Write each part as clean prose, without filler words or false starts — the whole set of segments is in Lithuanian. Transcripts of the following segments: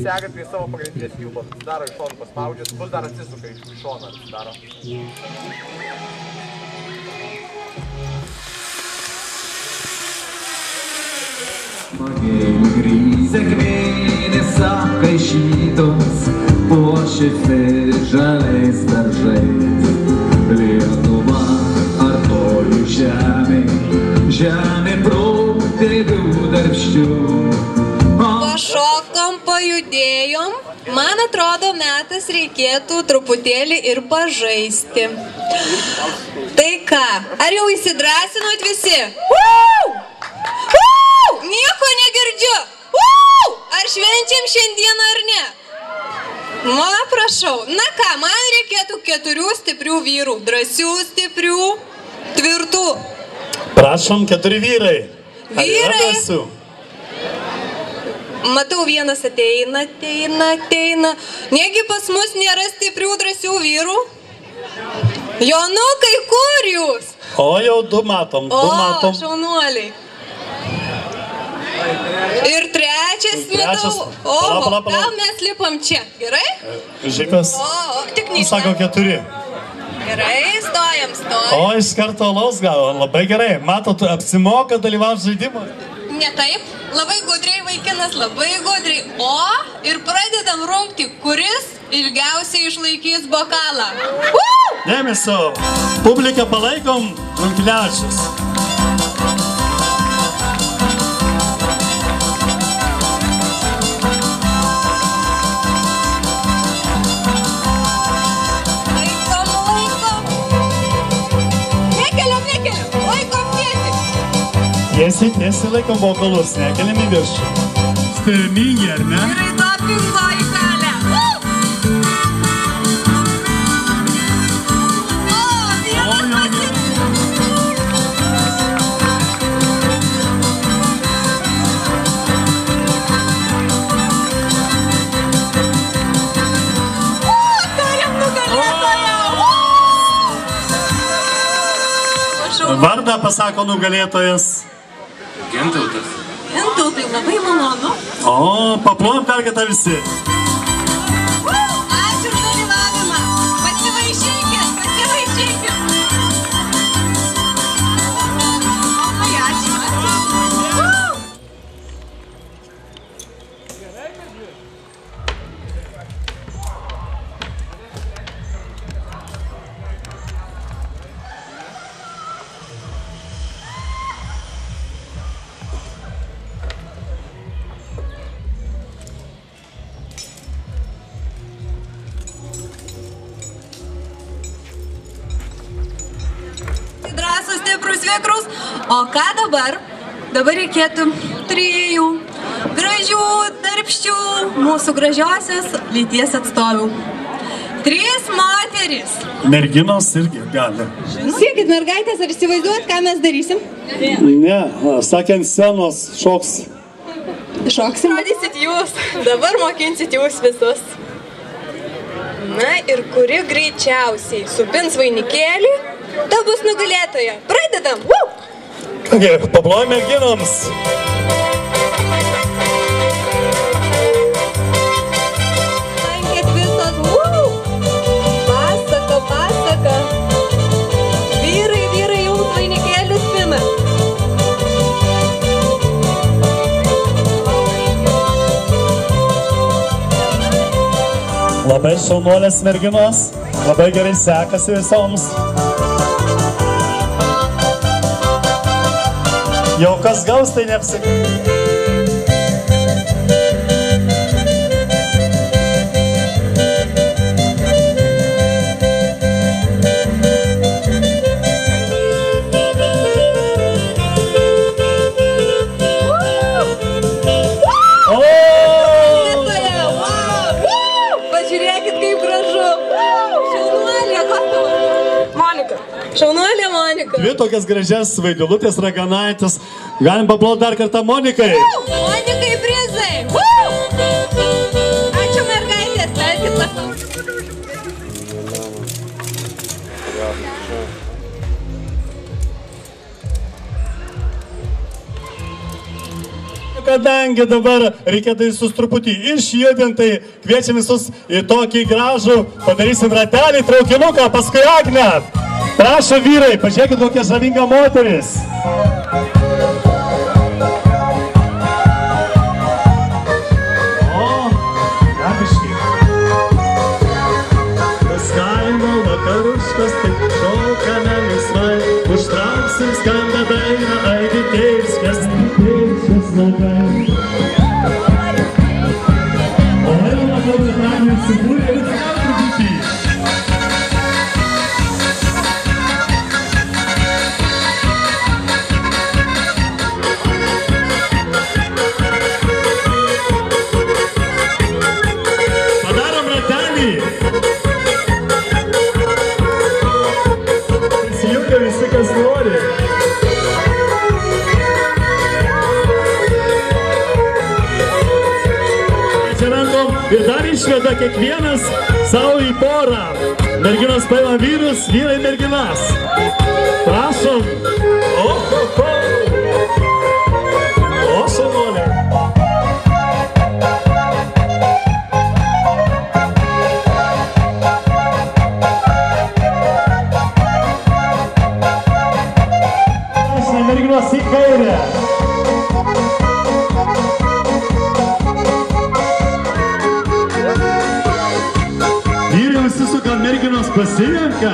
segat prie savo pagrindinės kilpos, atsidaro iš šonų paspaudžias, bus dar atsisuka iš šoną atsidaro. Magėlių gryzę kmėnės apkaišytos, puošiasi žaliais daržais. Lietuva artojų žemė, žemė protėvių darbščių. Pašokom, pajudėjom, man atrodo metas reikėtų truputėlį ir pažaisti. Tai ką, ar jau įsidrąsinot visi? Nieko negirdžiu. Ar švenčiam šiandieną ar ne? Ma, prašau. Na ką, man reikėtų 4 stiprių vyrų. Drąsių, stiprių, tvirtų. Prašom, 4 vyrai. Vyrai. Matau, vienas ateina. Negi pas mus nėra stiprių, drąsių vyrų? Jonukai, kur jūs? O, jau 2 matom. O, šaunuoliai. Ir trečias matau. Oho, gal mes lipam čia, gerai? Žykas. Tik nyksta. Sako 4. Gerai, stojam. O, iš karto alaus gavo, labai gerai. Matot, apsimoka dalyvauti žaidimą? Ne taip, labai gudriai vaikinas, labai gudriai. O, ir pradedam rungti, kuris ilgiausiai išlaikys bokalą. Dėmesio, publiką palaikom, rungtyniaučius. Tiesiai laikom bokalus, nekeliam į viršų. Stirningi, ar ne? Gerai, to pingo į kalę. O, vienas pasirinko. Turim nugalėtoją. Vardą pasako nugalėtojas. Gintautas. Gintautai, labai malonu. O, paplojam dar kartą visi. Ačiū už dalyvavimą. Pasivaišykit. Labai ačiū. Drąsus, stiprus, vikrus. O ką dabar? Dabar reikėtų 3 gražių, darbščių, mūsų gražiosios lyties atstovių. 3 moterys. Merginos irgi gali. Siekit, mergaitės, ar įsivaizduojat, ką mes darysim? Ne, sakė ant scenos šoks. Šoksim? Rodysit jūs. Dabar mokinsit jūs visus. Na ir kuri greičiausiai supins vainikėlį, ta bus nugalėtoja. Pradedam! Paplojam merginoms. Lankėt visos. Pasaka. Vyrai, jums vainikėlius pina. Labai šaunuolės merginos. Labai gerai sekasi visoms. Jau kas gaus, tai neapsikė. Pažiūrėkit, kaip gražu. Šaunuolė, kokia tavo? Monika. Šaunuolė Monika. 2 tokias gražias vaidilutės raganaitės. Galim paploti dar kartą Monikai. Monikai prizai. Ačiū mergaitės, leiskit pasau. kadangi dabar reikėtų visus truputį išjudinti, kviečiam visus į tokį gražų, padarysim ratelį, traukinuką, paskui Agnę. Prašau vyrai, pažiūrėkit, kokia žavinga moteris. O, abiškai. Kaimo vakaruškas, taip šokame laisvai, užtrauksim skandą dainą, aidi tėvskės nagai. O Elena kalbė Agnė sukūrė ir dar truputį. Padarom ratelį. Prisijungia visi, kas nori. Ir dar išveda kiekvienas savo į porą. Merginos paima vyrus, vyrai merginas. Prašom. O, šaunuoliai. Merginos į kairę. Vyrai užsisuka, merginos pasirenka.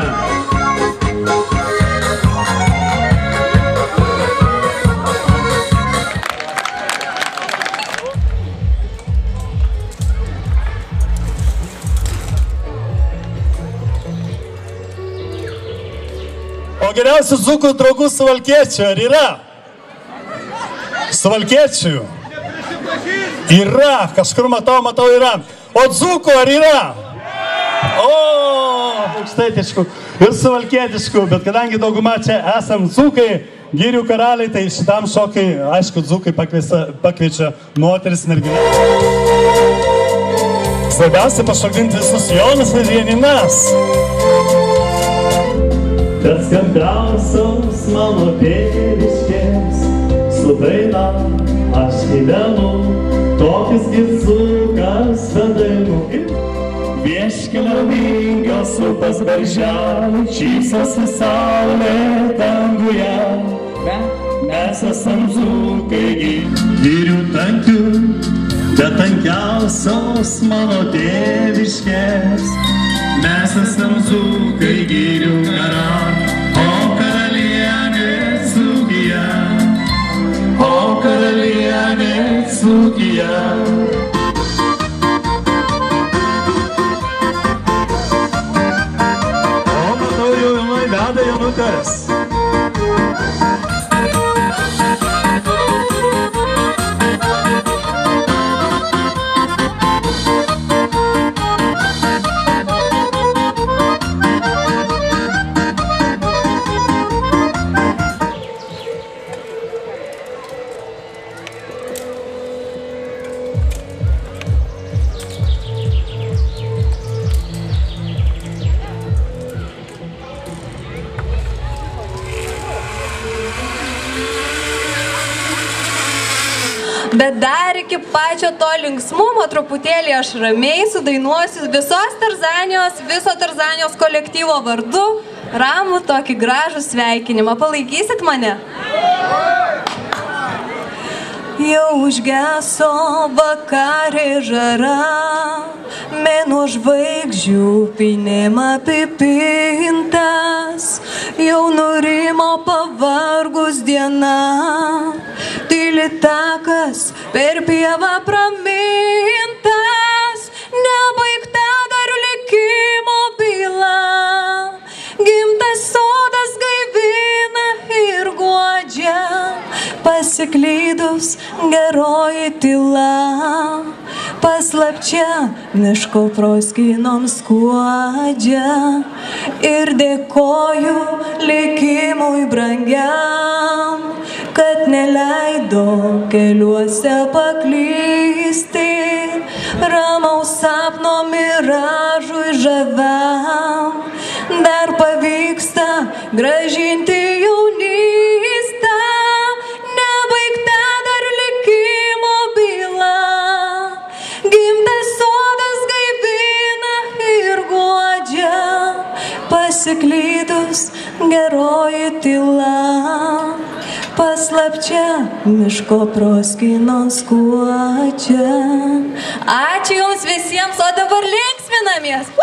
O geriausių dzūkų draugų Suvalkiečių, ar yra? Suvalkiečių? Yra, kažkur matau yra. O dzūkų ar yra? O, aukštaitiškų ir suvalkietiškų, bet kadangi dauguma čia esam dzūkai, girių karaliai, tai šitam šokai, aišku, dzūkai pakviečia moteris merginas. Svarbiausia pašokdinti visus Jonus ir Janinas. Bet skambiausios mano tėviškės, su daina aš gyvenu, tokis dzūkas be dainų. Vieškelio vingios upės berželį, šypsosi saulė danguje. Mes esam dzūkai girių tankių, bet tankiausios mano tėviškės. Mes esam dzūkai girių karaliai, o karalienė Dzūkija, o karalienė Dzūkija. Veda Janutės. Bet dar iki pačio to linksmumo truputėlį aš ramiai sudainuosiu viso Tarzanijos kolektyvo vardu ramų tokį gražų sveikinimą. Palaikysit mane? Jau užgeso vakarė žara, mėnuo žvaigždžių pynėm apipintas, jau nurimo pavargus diena, tyli takas per pievą pramintas, nebaigta dar likimo byla, gimtas sodas gaivina ir guodžia, pasiklydus geroji tyla, paslapčia miško proskynom skuodžia ir dėkoju likimui brangiam, kad neleido keliuose paklysti, ramaus sapno miražui žaviam, dar pavyksta grąžinti jaunystę, nebaigta dar likimo pasiklydus geroji tyla, paslapčia miško proskynos kuočia. Ačiū Jums visiems, o dabar linksminamės.